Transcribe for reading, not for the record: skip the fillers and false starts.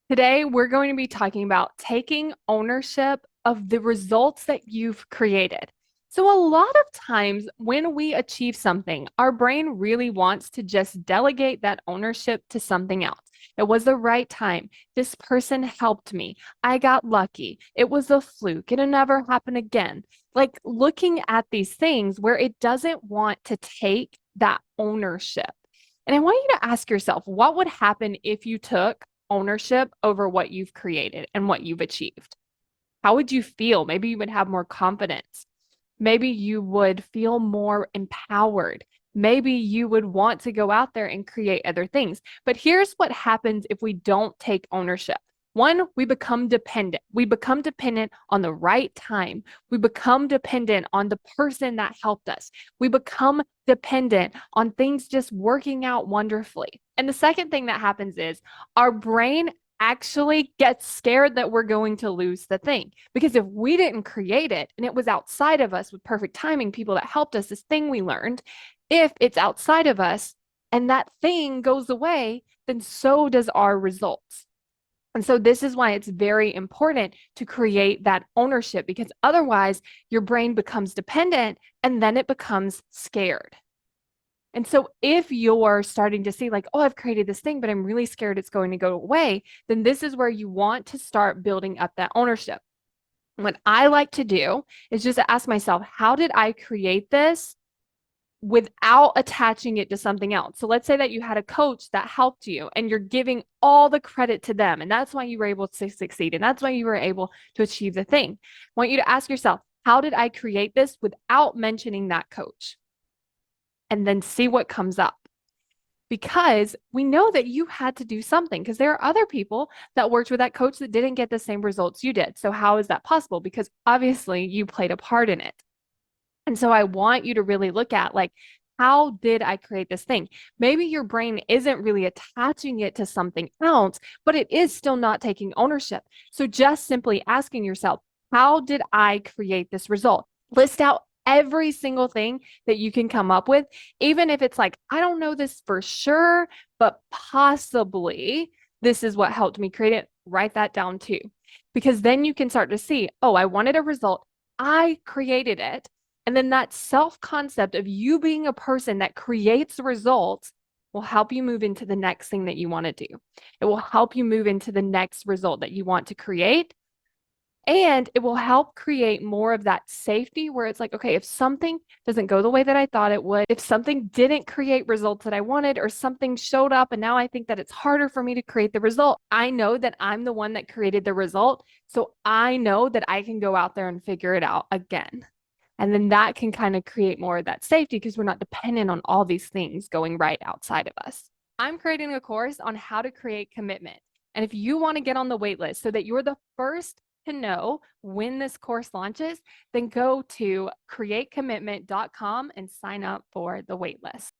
Today, we're going to be talking about taking ownership of the results that you've created. So, a lot of times when we achieve something, our brain really wants to just delegate that ownership to something else. It was the right time. This person helped me. I got lucky. It was a fluke. It'll never happen again. Like looking at these things where it doesn't want to take that ownership. And I want you to ask yourself, what would happen if you took ownership over what you've created and what you've achieved? How would you feel? Maybe you would have more confidence. Maybe you would feel more empowered. Maybe you would want to go out there and create other things. But here's what happens if we don't take ownership. One, we become dependent. We become dependent on the right time. We become dependent on the person that helped us. We become dependent on things just working out wonderfully. And the second thing that happens is our brain actually gets scared that we're going to lose the thing. Because if we didn't create it and it was outside of us with perfect timing, people that helped us, this thing we learned, if it's outside of us and that thing goes away, then so does our results. And so this is why it's very important to create that ownership, because otherwise your brain becomes dependent and then it becomes scared. And so if you're starting to see like, oh, I've created this thing, but I'm really scared it's going to go away, then this is where you want to start building up that ownership. What I like to do is just ask myself, how did I create this without attaching it to something else? So let's say that you had a coach that helped you and you're giving all the credit to them. And that's why you were able to succeed. And that's why you were able to achieve the thing. I want you to ask yourself, how did I create this without mentioning that coach? And then see what comes up. Because we know that you had to do something, because there are other people that worked with that coach that didn't get the same results you did. So, how is that possible? Because obviously you played a part in it. And so, I want you to really look at like, how did I create this thing? Maybe your brain isn't really attaching it to something else, but it is still not taking ownership. So, just simply asking yourself, how did I create this result? List out every single thing that you can come up with, even if it's like, I don't know this for sure, but possibly this is what helped me create it. Write that down too, because then you can start to see, oh, I wanted a result. I created it. And then that self concept of you being a person that creates results will help you move into the next thing that you want to do. It will help you move into the next result that you want to create. And it will help create more of that safety where it's like, okay, if something doesn't go the way that I thought it would, if something didn't create results that I wanted, or something showed up and now I think that it's harder for me to create the result, I know that I'm the one that created the result. So I know that I can go out there and figure it out again. And then that can kind of create more of that safety because we're not dependent on all these things going right outside of us. I'm creating a course on how to create commitment. And if you want to get on the wait list so that you're the first to know when this course launches, then go to createcommitment.com and sign up for the waitlist.